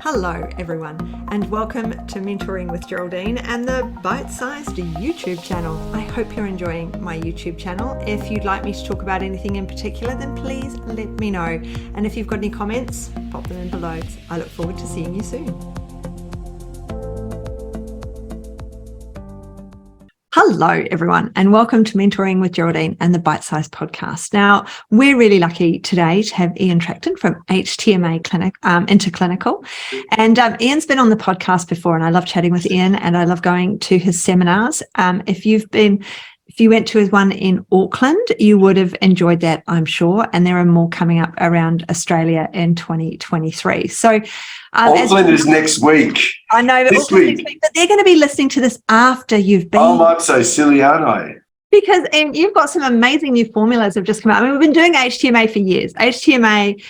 Hello everyone and welcome to Mentoring with Geraldine and the bite-sized YouTube channel. I hope you're enjoying my YouTube channel. If you'd like me to talk about anything in particular, then please let me know. And if you've got any comments, pop them in below. I look forward to seeing you soon. Hello, everyone, and welcome to Mentoring with Geraldine and the Bite Size Podcast. Now, we're really lucky today to have Ian Tracton from HTMA Interclinical. And Ian's been on the podcast before, and I love chatting with Ian, and I love going to his seminars. If you went to his one in Auckland, you would have enjoyed that, I'm sure. And there are more coming up around Australia in 2023. So Auckland is next week. I know, this week. Next week, but they're going to be listening to this after you've been. Oh, I'm so silly, aren't I? Because you've got some amazing new formulas that have just come out. I mean, we've been doing HTMA for years. HTMA,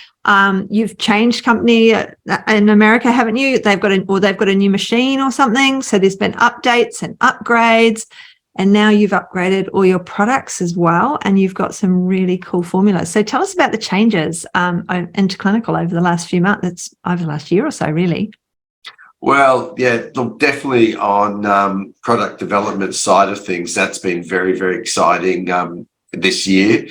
you've changed company in America, haven't you? They've got a new machine or something. So there's been updates and upgrades. And now you've upgraded all your products as well, and you've got some really cool formulas. So tell us about the changes into clinical over the last few months, over the last year or so, really. Well, yeah, look, definitely on product development side of things, that's been very, very exciting this year.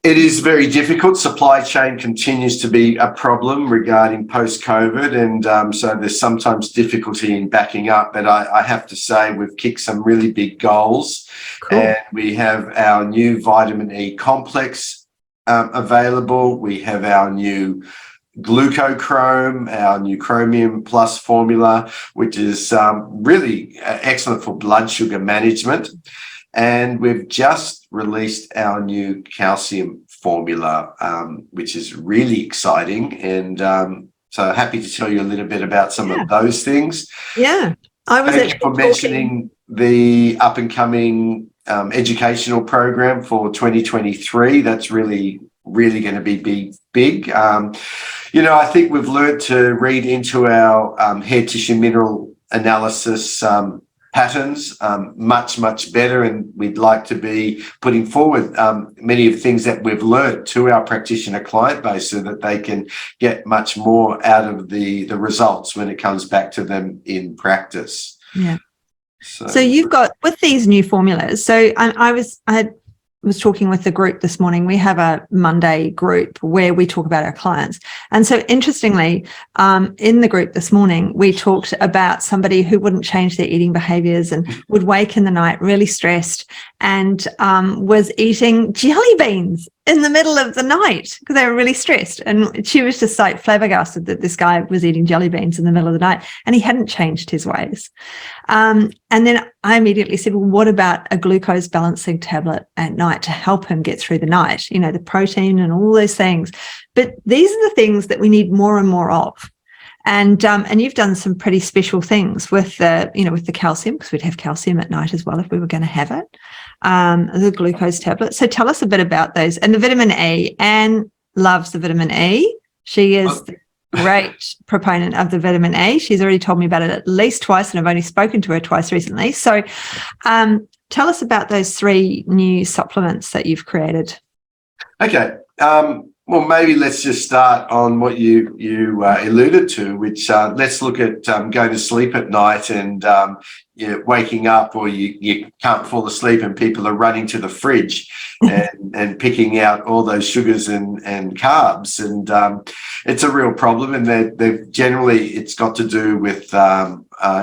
It is very difficult. Supply chain continues to be a problem regarding post-COVID, and so there's sometimes difficulty in backing up. But I have to say we've kicked some really big goals. Cool. And we have our new vitamin E complex available. We have our new glucochrome, our new chromium plus formula, which is really excellent for blood sugar management. And we've just released our new calcium formula, which is really exciting. And so happy to tell you a little bit about some of those things. Yeah. Thank you for mentioning the up-and-coming educational program for 2023. That's really going to be big. I think we've learned to read into our hair tissue mineral analysis patterns much better, and we'd like to be putting forward many of the things that we've learned to our practitioner client base so that they can get much more out of the results when it comes back to them in practice. Yeah. So you've got, with these new formulas, so I was talking with the group this morning. We have a Monday group where we talk about our clients. And so interestingly, in the group this morning, we talked about somebody who wouldn't change their eating behaviors and would wake in the night really stressed and was eating jelly beans in the middle of the night because they were really stressed. And she was just like flabbergasted that this guy was eating jelly beans in the middle of the night and he hadn't changed his ways. And then I immediately said, well, what about a glucose balancing tablet at night to help him get through the night? You know, the protein and all those things. But these are the things that we need more and more of. And you've done some pretty special things with the calcium, because we'd have calcium at night as well if we were going to have it. The glucose tablet. So tell us a bit about those. And the vitamin E. Anne loves the vitamin E. She is the great proponent of the vitamin E. She's already told me about it at least twice, and I've only spoken to her twice recently. So tell us about those 3 new supplements that you've created. Okay. Well, maybe let's just start on what you alluded to, which let's look at going to sleep at night and waking up, or you can't fall asleep and people are running to the fridge and picking out all those sugars and carbs. And it's a real problem. And they've generally, it's got to do with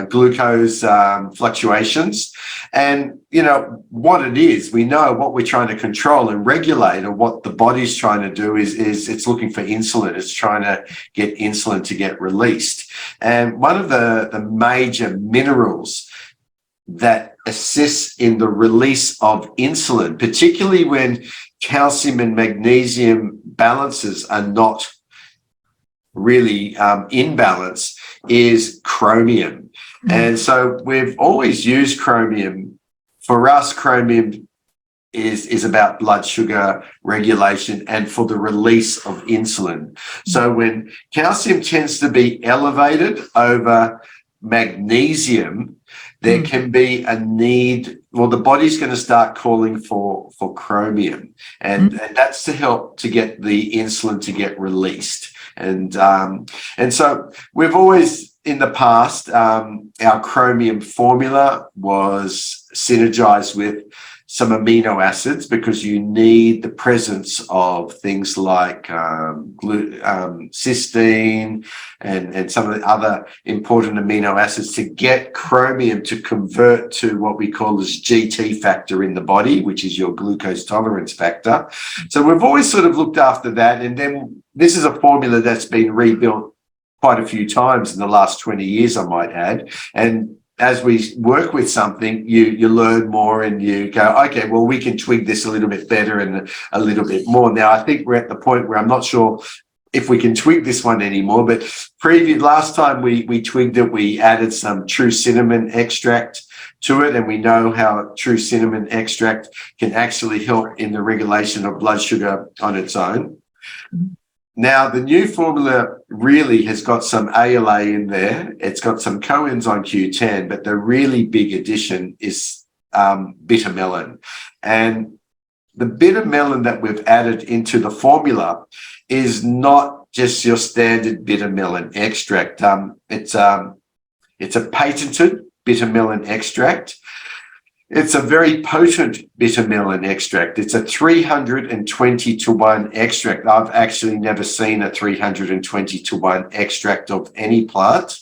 glucose fluctuations. And, what it is, we know what we're trying to control and regulate, or what the body's trying to do is it's looking for insulin. It's trying to get insulin to get released. And one of the major minerals that assists in the release of insulin, particularly when calcium and magnesium balances are not really in balance, is chromium. And so we've always used chromium. For us, chromium is about blood sugar regulation and for the release of insulin. So when calcium tends to be elevated over magnesium, there can be a need well, the body's going to start calling for chromium, and that's to help to get the insulin to get released. And so we've always, in the past, our chromium formula was synergized with some amino acids, because you need the presence of things like cysteine and some of the other important amino acids to get chromium to convert to what we call as GT factor in the body, which is your glucose tolerance factor. So we've always sort of looked after that. And then this is a formula that's been rebuilt quite a few times in the last 20 years, I might add. And as we work with something, you learn more and you go, okay, well, we can tweak this a little bit better and a little bit more. Now, I think we're at the point where I'm not sure if we can tweak this one anymore, but last time we tweaked it, we added some true cinnamon extract to it, and we know how true cinnamon extract can actually help in the regulation of blood sugar on its own. Now, the new formula really has got some ALA in there. It's got some coenzyme Q10, but the really big addition is bitter melon. And the bitter melon that we've added into the formula is not just your standard bitter melon extract. It's a patented bitter melon extract. It's a very potent bitter melon extract. It's a 320-to-1 extract. I've actually never seen a 320-to-1 extract of any plant.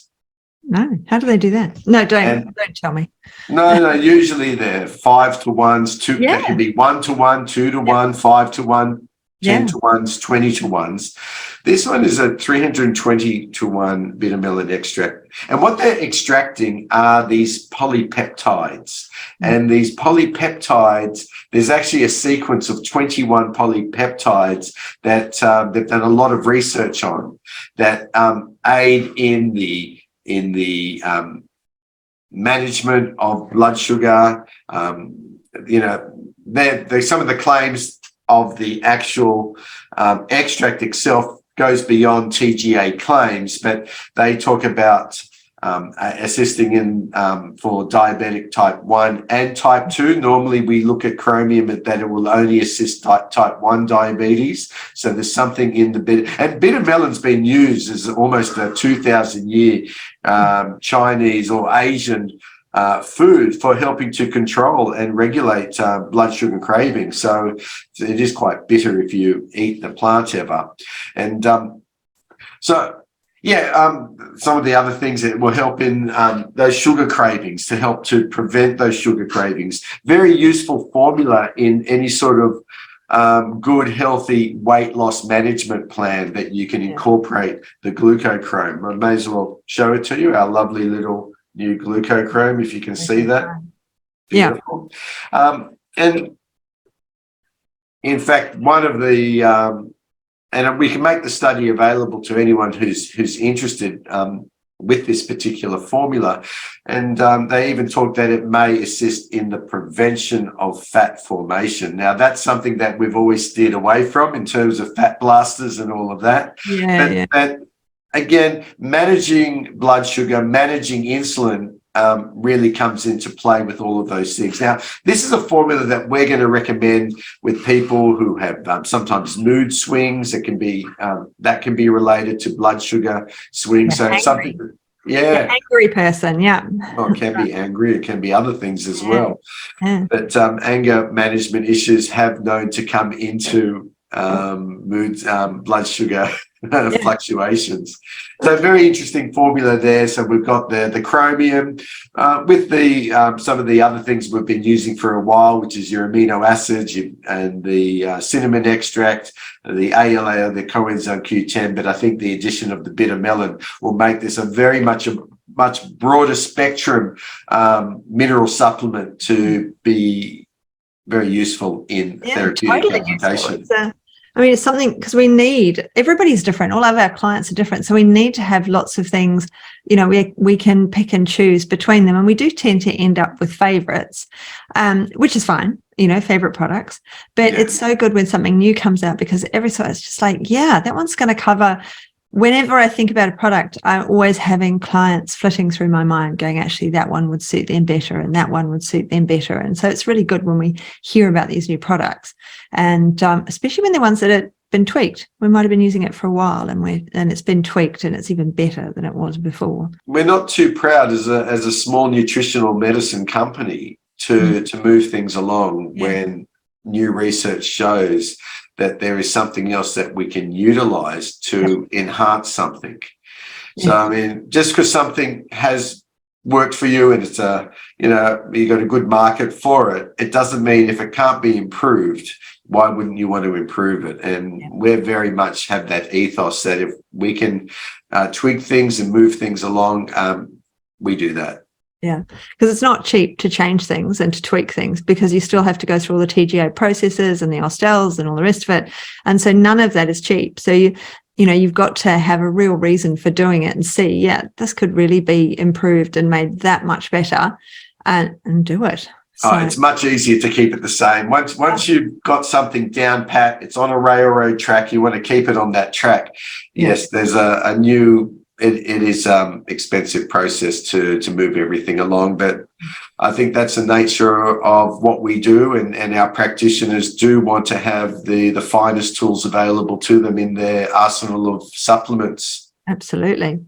No, how do they do that? No, don't tell me. No, usually they're 5-to-1s, They can be 1-to-1, 2-to-1, 5-to-1, 10-to-1s, 20-to-1s. This one is a 320-to-1 bitter melon extract. And what they're extracting are these polypeptides. And these polypeptides, there's actually a sequence of 21 polypeptides that they've done a lot of research on that aid in the management of blood sugar. They're some of the claims of the actual extract itself goes beyond TGA claims, but they talk about assisting in for diabetic type 1 and type 2. Normally we look at chromium that it will only assist type 1 diabetes. So there's something in the bitter, and bitter melon's been used as almost a 2,000-year Chinese or Asian food for helping to control and regulate blood sugar cravings. So it is quite bitter if you eat the plant ever. And some of the other things that will help in those sugar cravings, to help to prevent those sugar cravings. Very useful formula in any sort of good, healthy weight loss management plan that you can incorporate the glucochrome. I may as well show it to you, our lovely little new glucochrome, if you can see that. Beautiful. And in fact, one of the and we can make the study available to anyone who's interested with this particular formula. And they even talk that it may assist in the prevention of fat formation. Now, that's something that we've always steered away from in terms of fat blasters and all of that. But again, managing blood sugar, managing insulin really comes into play with all of those things. Now, this is a formula that we're going to recommend with people who have sometimes mood swings. It can be related to blood sugar swings. So something, an angry person, Well, it can be angry. It can be other things as well. But anger management issues have known to come into moods, blood sugar fluctuations. So very interesting formula there. So we've got the chromium with the some of the other things we've been using for a while, which is your amino acids and the cinnamon extract, the ALA, the coenzyme Q10. But I think the addition of the bitter melon will make this a much broader spectrum mineral supplement to be very useful in therapeutic application. It's something, because everybody's different. All of our clients are different. So we need to have lots of things, we can pick and choose between them. And we do tend to end up with favorites, which is fine, favorite products. But it's so good when something new comes out, because every so it's just like, that one's going to cover whenever I think about a product, I'm always having clients flitting through my mind going, actually, that one would suit them better and that one would suit them better. And so it's really good when we hear about these new products, and especially when they're ones that have been tweaked. We might have been using it for a while and it's been tweaked and it's even better than it was before. We're not too proud as a small nutritional medicine company to move things along when new research shows that there is something else that we can utilize to enhance something. So, I mean, just because something has worked for you and it's you got a good market for it, it doesn't mean if it can't be improved, why wouldn't you want to improve it? And we very much have that ethos that if we can tweak things and move things along, we do that. Yeah, because it's not cheap to change things and to tweak things, because you still have to go through all the TGA processes and the Austels and all the rest of it. And so none of that is cheap. So you've got to have a real reason for doing it and see, this could really be improved and made that much better, and do it. So, it's much easier to keep it the same. Once you've got something down pat, it's on a railroad track, you want to keep it on that track. Yes, there's a new... It is expensive process to move everything along, but I think that's the nature of what we do, and our practitioners do want to have the finest tools available to them in their arsenal of supplements. Absolutely.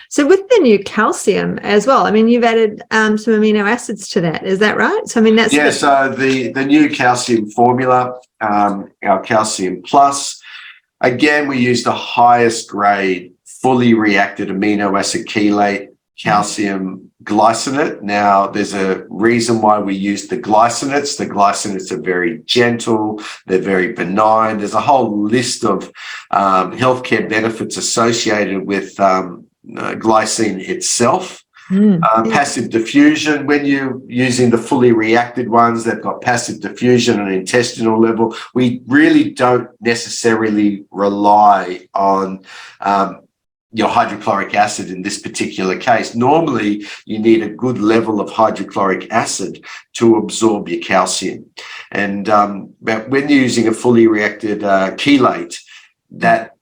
So with the new calcium as well, I mean, you've added some amino acids to that, is that right? So I mean, that's so the new calcium formula, our Calcium Plus, again, we use the highest grade fully reacted amino acid chelate calcium glycinate. Now, there's a reason why we use the glycinates. The glycinates are very gentle, they're very benign. There's a whole list of healthcare benefits associated with glycine itself. Passive diffusion, when you're using the fully reacted ones, they've got passive diffusion on an intestinal level. We really don't necessarily rely on your hydrochloric acid in this particular case. Normally, you need a good level of hydrochloric acid to absorb your calcium. And but when you're using a fully reacted chelate, that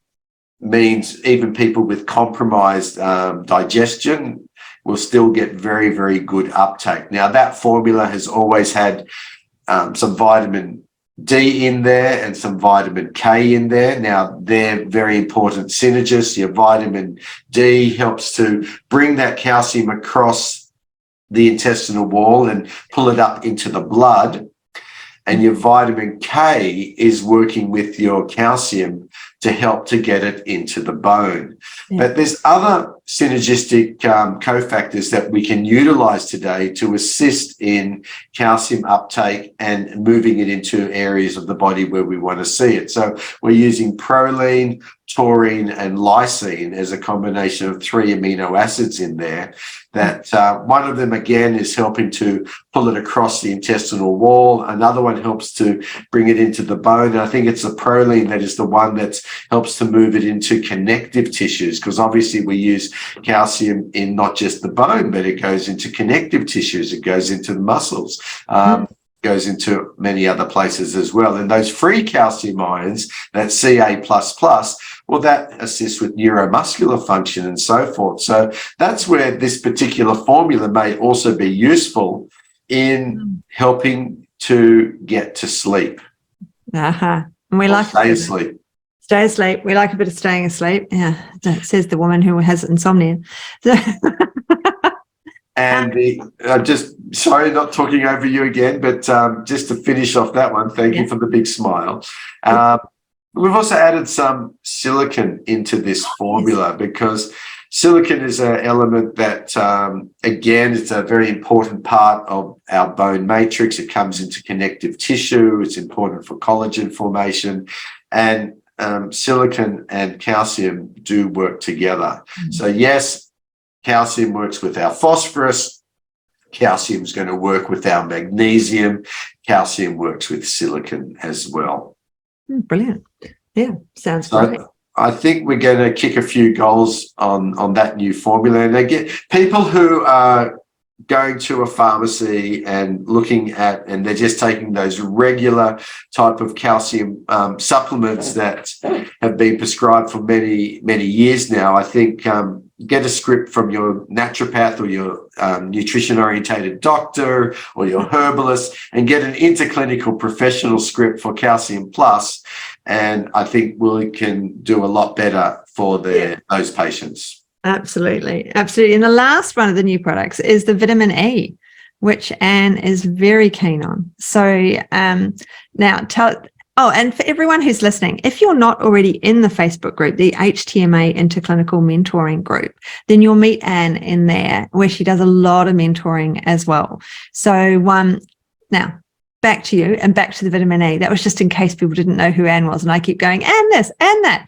means even people with compromised digestion will still get very, very good uptake. Now, that formula has always had some vitamin D in there and some vitamin K in there. Now, they're very important synergists. Your vitamin D helps to bring that calcium across the intestinal wall and pull it up into the blood. And your vitamin K is working with your calcium to help to get it into the bone. But there's other synergistic cofactors that we can utilize today to assist in calcium uptake and moving it into areas of the body where we want to see it. So we're using proline, taurine, and lysine as a combination of 3 amino acids in there. That one of them, again, is helping to pull it across the intestinal wall. Another one helps to bring it into the bone. And I think it's the proline that is the one that helps to move it into connective tissues, because obviously we use calcium in not just the bone, but it goes into connective tissues. It goes into the muscles. Goes into many other places as well. And those free calcium ions, that Ca++, well, that assists with neuromuscular function and so forth. So that's where this particular formula may also be useful in helping to get to sleep. And we like stay asleep. Stay asleep. We like a bit of staying asleep. Yeah, that says the woman who has insomnia. And just sorry, not talking over you again, but just to finish off that one, thank you for the big smile. We've also added some silicon into this formula because silicon is an element that, again, it's a very important part of our bone matrix. It comes into connective tissue. It's important for collagen formation. And silicon and calcium do work together. So, yes, calcium works with our phosphorus. Calcium is going to work with our magnesium. Calcium works with silicon as well. Brilliant. Yeah, sounds great. I think we're going to kick a few goals on that new formula. And again, people who are going to a pharmacy and looking at, and they're just taking those regular type of calcium supplements that have been prescribed for many, many years now. I think get a script from your naturopath or your nutrition orientated doctor or your herbalist and get an interclinical professional script for Calcium Plus. And I think we can do a lot better for those patients. Absolutely. Absolutely. And the last one of the new products is the vitamin E, which Anne is very keen on. So now and for everyone who's listening, if you're not already in the Facebook group, the HTMA Interclinical Mentoring Group, then you'll meet Anne in there where she does a lot of mentoring as well. So now back to you and back to the vitamin E. That was just in case people didn't know who Anne was. And I keep going, Anne this, Anne that.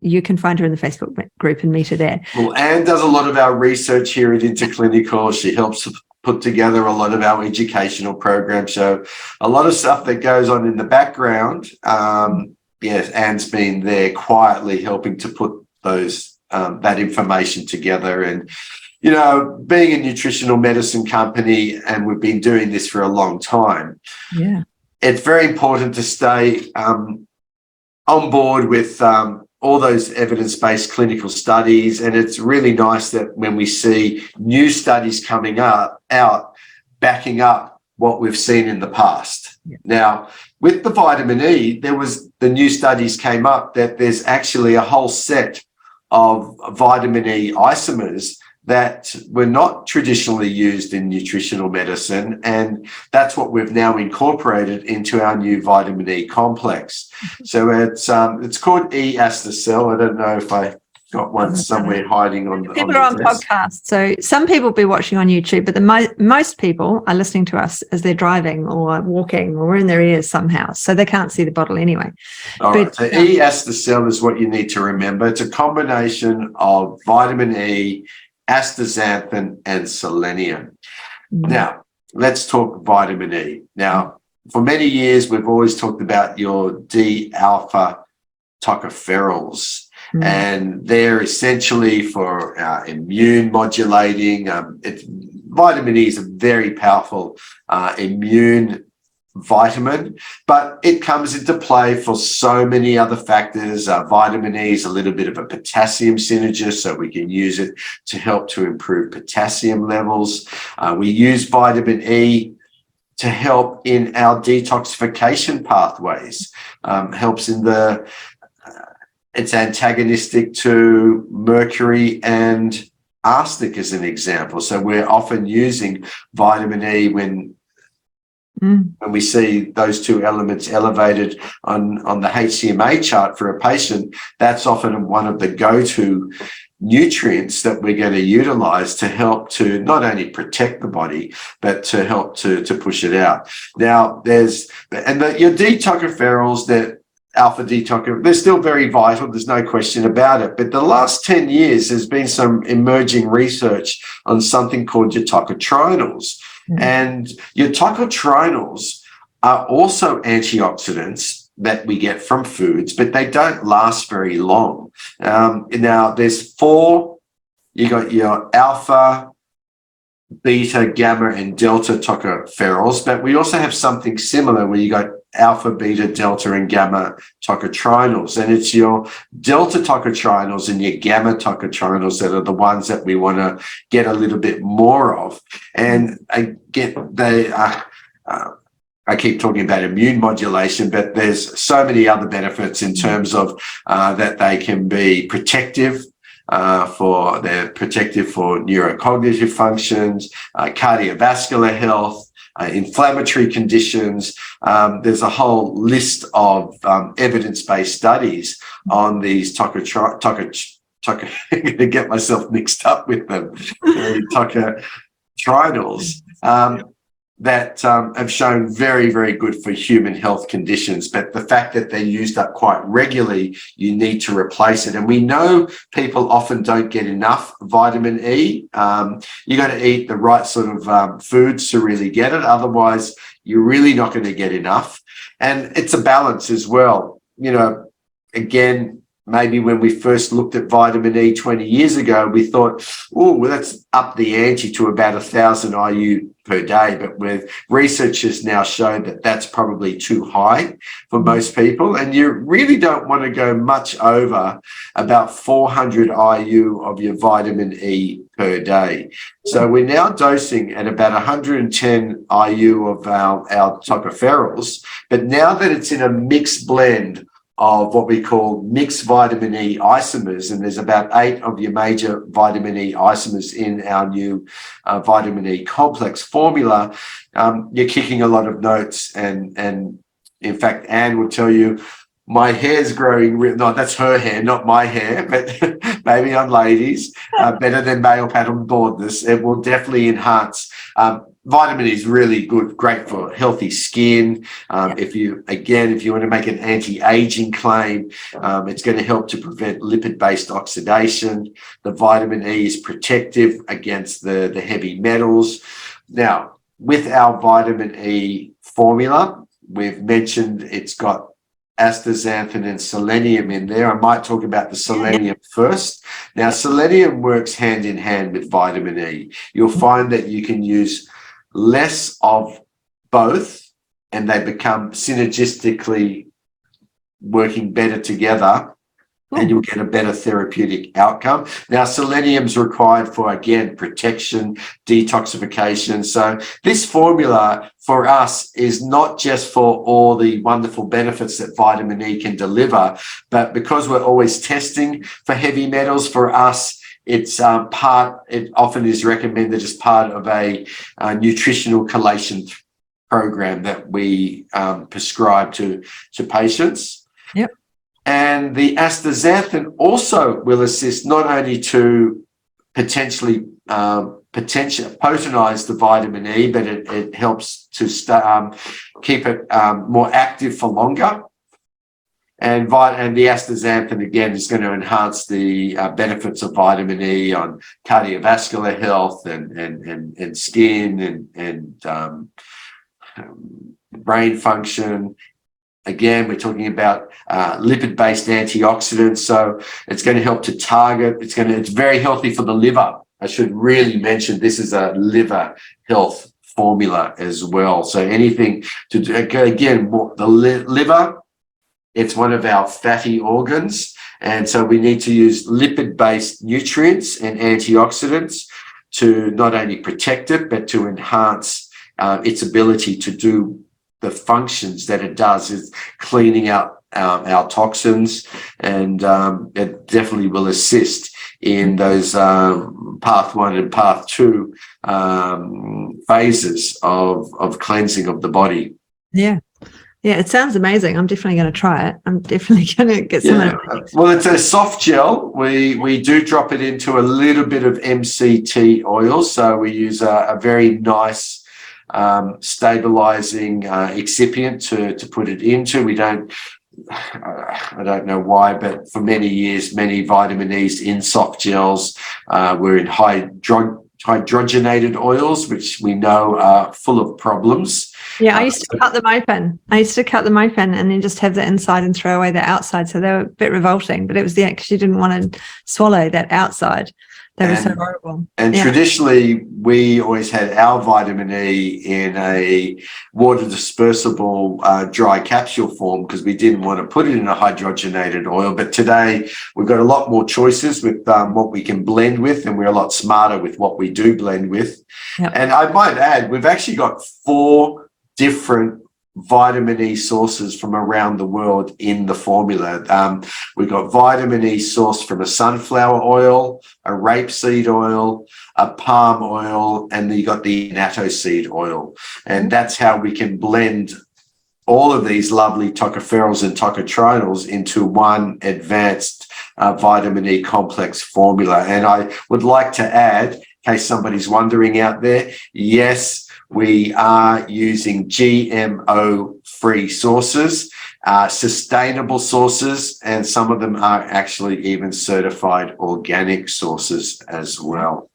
You can find her in the Facebook group and meet her there. Well, Anne does a lot of our research here at Interclinical. She helps put together a lot of our educational programs. So a lot of stuff that goes on in the background. Yes, Anne's been there quietly helping to put that information together. And, you know, being a nutritional medicine company, and we've been doing this for a long time. Yeah. It's very important to stay on board with all those evidence-based clinical studies. And it's really nice that when we see new studies coming out backing up what we've seen in the past. Yeah. Now, with the vitamin E, the new studies came up that there's actually a whole set of vitamin E isomers that were not traditionally used in nutritional medicine, and that's what we've now incorporated into our new vitamin E complex. So it's called E-Astacel. I don't know if I got one somewhere hiding on the people are on podcasts. So some people will be watching on YouTube, but most people are listening to us as they're driving or walking or in their ears somehow, so they can't see the bottle anyway. All right, so E-Astacel is what you need to remember. It's a combination of vitamin E, astaxanthin, and selenium. Now, let's talk vitamin E. Now, for many years, we've always talked about your D-alpha tocopherols, and they're essentially for immune modulating. Vitamin E is a very powerful immune vitamin, but it comes into play for so many other factors. Vitamin E is a little bit of a potassium synergist, so we can use it to help to improve potassium levels. We use vitamin E to help in our detoxification pathways. Helps in it's antagonistic to mercury and arsenic as an example. So we're often using vitamin E when we see those two elements elevated on the HCMA chart for a patient. That's often one of the go-to nutrients that we're going to utilize to help to not only protect the body, but to help to push it out. Now, your D-tocopherols, that alpha D-tocopherol, they're still very vital. There's no question about it. But the last 10 years, there's been some emerging research on something called your tocotrienols. And your tocotrienols are also antioxidants that we get from foods, but they don't last very long. Now, there's four. You got your alpha, beta, gamma, and delta tocopherols, but we also have something similar where you got alpha, beta, delta, and gamma tocotrienols. And it's your delta tocotrienols and your gamma tocotrienols that are the ones that we want to get a little bit more of. And I keep talking about immune modulation, but there's so many other benefits in terms of that they can be protective. They're protective for neurocognitive functions, cardiovascular health, inflammatory conditions. There's a whole list of evidence-based studies on these I'm going to get myself mixed up with them, tocotrienols, that have shown very, very good for human health conditions. But the fact that they're used up quite regularly, you need to replace it. And we know people often don't get enough vitamin E. You got to eat the right sort of foods to really get it. Otherwise, you're really not going to get enough. And it's a balance as well. You know, again, maybe when we first looked at vitamin E 20 years ago, we thought, oh, well, let's up the ante to about 1,000 IU per day. But with researchers now shown that that's probably too high for most people. And you really don't want to go much over about 400 IU of your vitamin E per day. So we're now dosing at about 110 IU of our tocopherols. But now that it's in a mixed blend of what we call mixed vitamin E isomers, and there's about 8 of your major vitamin E isomers in our new vitamin E complex formula, you're kicking a lot of notes. And in fact, Anne will tell you, my hair's growing, no, that's her hair, not my hair, but maybe on ladies, better than male pattern baldness. It will definitely enhance. Vitamin E is really good, great for healthy skin. If you want to make an anti-aging claim, it's going to help to prevent lipid-based oxidation. The vitamin E is protective against the heavy metals. Now, with our vitamin E formula, we've mentioned it's got astaxanthin and selenium in there. I might talk about the selenium first. Now, selenium works hand in hand with vitamin E. You'll find that you can use less of both and they become synergistically working better together, and you'll get a better therapeutic outcome. Now, selenium's required for, again, protection, detoxification. So this formula for us is not just for all the wonderful benefits that vitamin E can deliver, but because we're always testing for heavy metals, for us, it often is recommended as part of a nutritional chelation program that we prescribe to patients. Yep. And the astaxanthin also will assist not only to potentially potentialize the vitamin E, but it helps to keep it more active for longer. And the astaxanthin, again, is going to enhance the benefits of vitamin E on cardiovascular health and skin and brain function. Again, we're talking about lipid-based antioxidants, so it's going to help to target. It's very healthy for the liver. I should really mention this is a liver health formula as well. So anything to do, again, the liver, it's one of our fatty organs, and so we need to use lipid-based nutrients and antioxidants to not only protect it, but to enhance its ability to do the functions that it does, is cleaning out our toxins, and it definitely will assist in those path 1 and path 2 phases of cleansing of the body. Yeah, it sounds amazing. I'm definitely going to try it. I'm definitely going to get some of it. Well, it's a soft gel. We do drop it into a little bit of MCT oil, so we use a very nice stabilizing excipient to put it into. I don't know why, but for many years, many vitamin E's in soft gels were in hydrogenated oils, which we know are full of problems. Yeah, I used to cut them open. And then just have the inside and throw away the outside. So they were a bit revolting, but it was because you didn't want to swallow that outside. They were so horrible. And traditionally, we always had our vitamin E in a water dispersible dry capsule form because we didn't want to put it in a hydrogenated oil. But today, we've got a lot more choices with what we can blend with, and we're a lot smarter with what we do blend with. Yep. And I might add, we've actually got 4 different vitamin E sources from around the world in the formula. We've got vitamin E sourced from a sunflower oil, a rapeseed oil, a palm oil, and then you got the natto seed oil. And that's how we can blend all of these lovely tocopherols and tocotrienols into one advanced vitamin E complex formula. And I would like to add, in case somebody's wondering out there, yes, we are using GMO-free sources, sustainable sources, and some of them are actually even certified organic sources as well.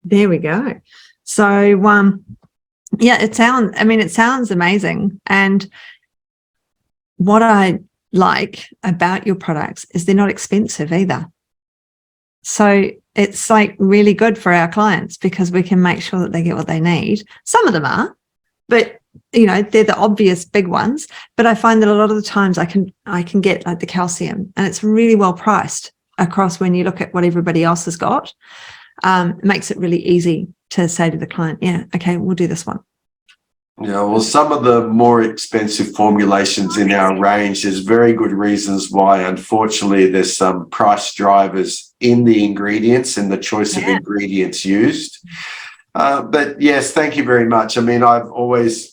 There we go. So, it sounds amazing. And what I like about your products is they're not expensive either. So it's like really good for our clients because we can make sure that they get what they need. Some of them are, but they're the obvious big ones. But I find that a lot of the times I can get like the calcium, and it's really well priced across when you look at what everybody else has got. It makes it really easy to say to the client, yeah, okay, we'll do this one. Yeah, well, some of the more expensive formulations in our range, there's very good reasons why, unfortunately, there's some price drivers in the ingredients and the choice of ingredients used. But yes, thank you very much. I mean,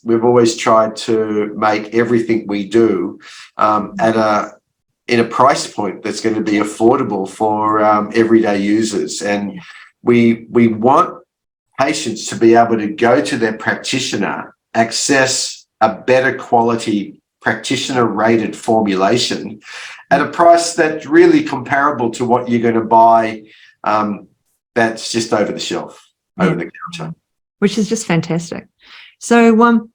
we've always tried to make everything we do in a price point that's going to be affordable for everyday users. And we want patients to be able to go to their practitioner, access a better quality practitioner rated formulation at a price that's really comparable to what you're going to buy that's just over the shelf, over the counter. Which is just fantastic. So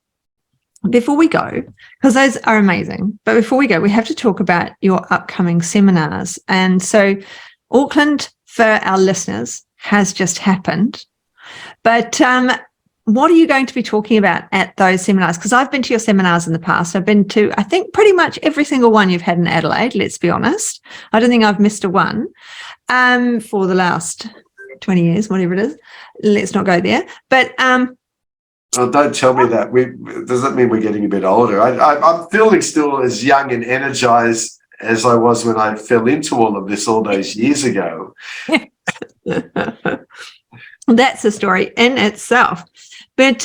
before we go, because those are amazing, but before we go, we have to talk about your upcoming seminars. And so Auckland, for our listeners, has just happened. But what are you going to be talking about at those seminars? Because I've been to your seminars in the past. I've been to, I think, pretty much every single one you've had in Adelaide, let's be honest. I don't think I've missed a one for the last 20 years, whatever it is. Let's not go there. But well, don't tell me that. Does that mean we're getting a bit older? I'm feeling still as young and energized as I was when I fell into all of this all those years ago. That's a story in itself. But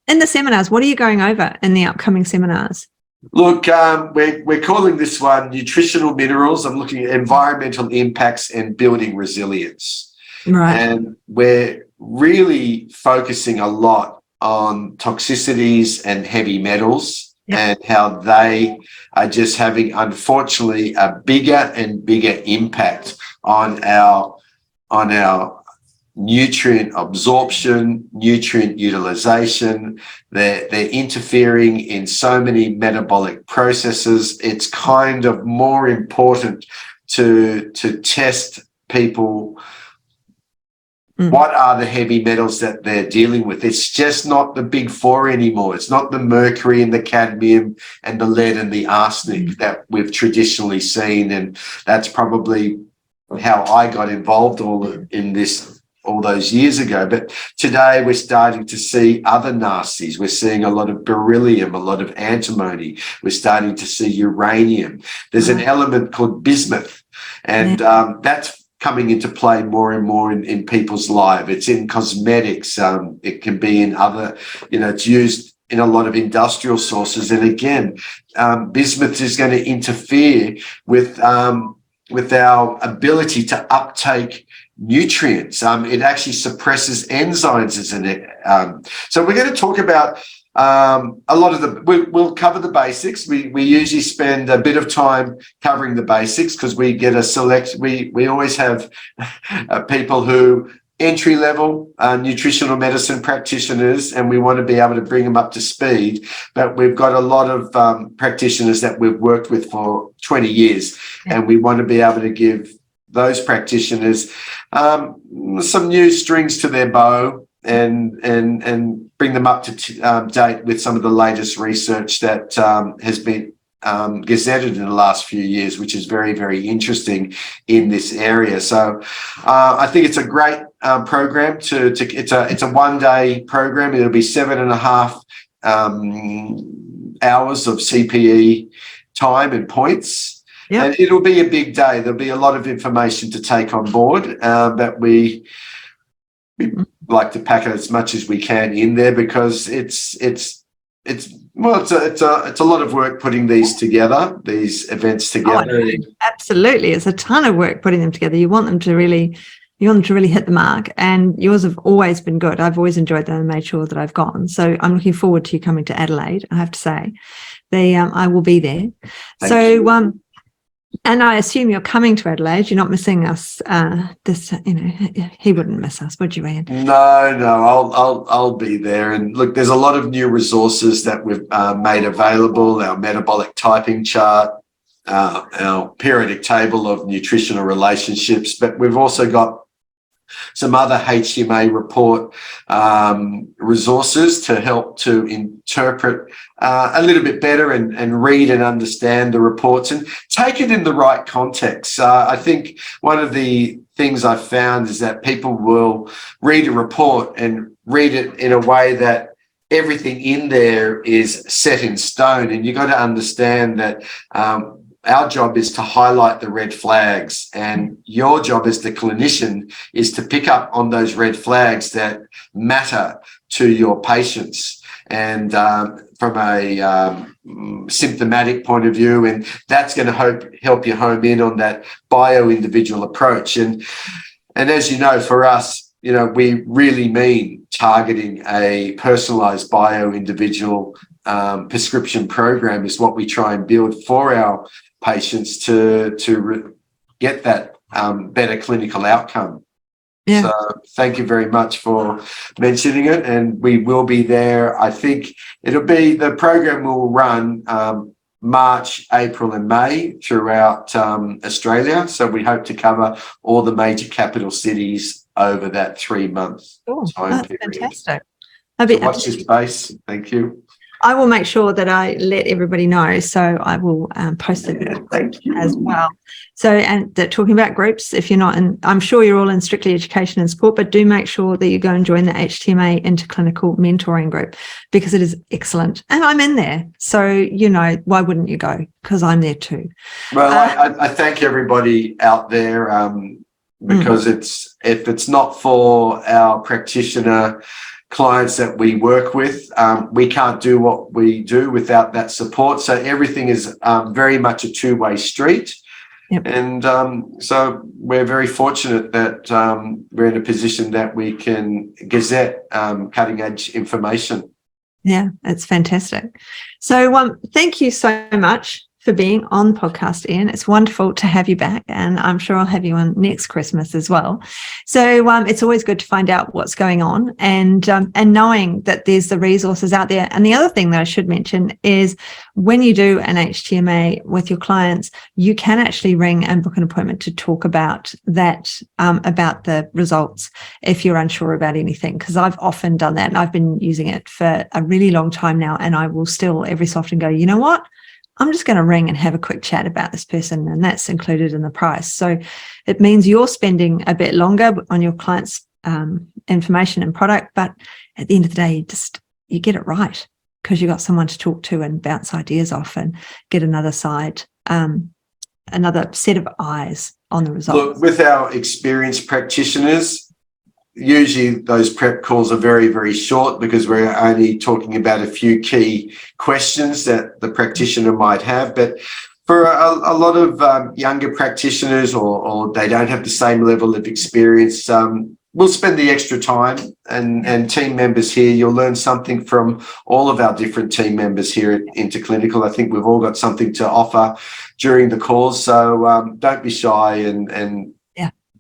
in the seminars, what are you going over in the upcoming seminars? Look, we're calling this one Nutritional Minerals. I'm looking at environmental impacts and building resilience. Right. And we're really focusing a lot on toxicities and heavy metals and how they are just having, unfortunately, a bigger and bigger impact on our nutrient absorption, nutrient utilization. They're interfering in so many metabolic processes. It's kind of more important to test people. What are the heavy metals that they're dealing with? It's just not the big four anymore. It's not the mercury and the cadmium and the lead and the arsenic that we've traditionally seen. And that's probably how I got involved in this all those years ago. But today we're starting to see other nasties. We're seeing a lot of beryllium, a lot of antimony. We're starting to see uranium. There's an element called bismuth, and that's coming into play more and more in people's lives. It's in cosmetics. It can be in other, it's used in a lot of industrial sources. And again, bismuth is going to interfere with our ability to uptake nutrients. It actually suppresses enzymes, isn't it? So we're going to talk about a lot of we'll cover the basics. We usually spend a bit of time covering the basics because we get we always have people who entry level nutritional medicine practitioners, and we want to be able to bring them up to speed. But we've got a lot of practitioners that we've worked with for 20 years, and we want to be able to give those practitioners some new strings to their bow and bring them up to date with some of the latest research that has been gazetted in the last few years, which is very, very interesting in this area. So I think it's a great program. It's a one-day program. It'll be 7.5 hours of CPE time and points. Yep. And it'll be a big day. There'll be a lot of information to take on board that we like to pack as much as we can in there, because it's a lot of work putting these events together. Oh, absolutely, it's a ton of work putting them together. You want them to really hit the mark, and yours have always been good. I've always enjoyed them and made sure that I've gone. So I'm looking forward to you coming to Adelaide. I have to say, I will be there. Thank you. And I assume you're coming to Adelaide. You're not missing us. He wouldn't miss us, would you, Ian? No. I'll be there. And look, there's a lot of new resources that we've made available. Our metabolic typing chart, our periodic table of nutritional relationships, but we've also got some other HTMA report resources to help to interpret a little bit better and read and understand the reports and take it in the right context. I think one of the things I've found is that people will read a report and read it in a way that everything in there is set in stone, and you've got to understand that our job is to highlight the red flags, and your job as the clinician is to pick up on those red flags that matter to your patients. And from a symptomatic point of view, and that's going to help you home in on that bio-individual approach. And as you know, for us, we really mean targeting a personalized bio-individual prescription program is what we try and build for our patients to get that better clinical outcome. Yeah. So thank you very much for mentioning it, and we will be there. I think the program will run March, April and May throughout Australia. So we hope to cover all the major capital cities over that 3 months time period. Fantastic. So watch this space. Thank you. I will make sure that I let everybody know. So I will post it as well. So, and talking about groups, if you're not in, I'm sure you're all in Strictly Education and Sport, but do make sure that you go and join the HTMA Interclinical Mentoring Group, because it is excellent. And I'm in there. So, why wouldn't you go? Because I'm there too. Well, I thank everybody out there because if it's not for our practitioner clients that we work with, we can't do what we do without that support. So everything is very much a two-way street. Yep. And so we're very fortunate that we're in a position that we can gazette cutting-edge information. Yeah, it's fantastic. So thank you so much for being on the podcast, Ian. It's wonderful to have you back, and I'm sure I'll have you on next Christmas as well. So it's always good to find out what's going on, and knowing that there's the resources out there. And the other thing that I should mention is when you do an HTMA with your clients, you can actually ring and book an appointment to talk about that, about the results if you're unsure about anything, because I've often done that, and I've been using it for a really long time now, and I will still every so often go, you know what? I'm just going to ring and have a quick chat about this person, and that's included in the price. So it means you're spending a bit longer on your client's information and product, but at the end of the day, you get it right because you've got someone to talk to and bounce ideas off and get another side, another set of eyes on the results. Look, with our experienced practitioners, usually those prep calls are very, very short because we're only talking about a few key questions that the practitioner might have. But for a lot of younger practitioners or they don't have the same level of experience, we'll spend the extra time, and team members here, you'll learn something from all of our different team members here at Interclinical. I think we've all got something to offer during the calls. So don't be shy, and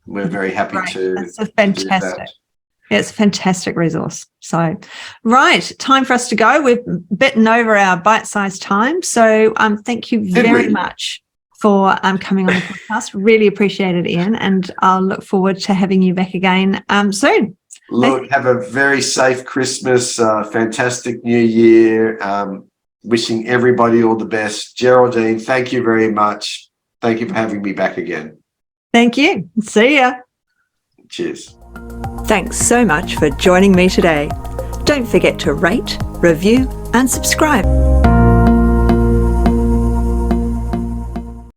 we're very happy to. It's a fantastic. It's a fantastic resource. So, right, time for us to go. We've bitten over our bite-sized time. So, thank you very much for coming on the podcast. Really appreciate it, Ian, and I'll look forward to having you back again soon. Look, have a very safe Christmas, fantastic New Year. Wishing everybody all the best. Geraldine, thank you very much. Thank you for having me back again. Thank you. See ya. Cheers. Thanks so much for joining me today. Don't forget to rate, review, and subscribe.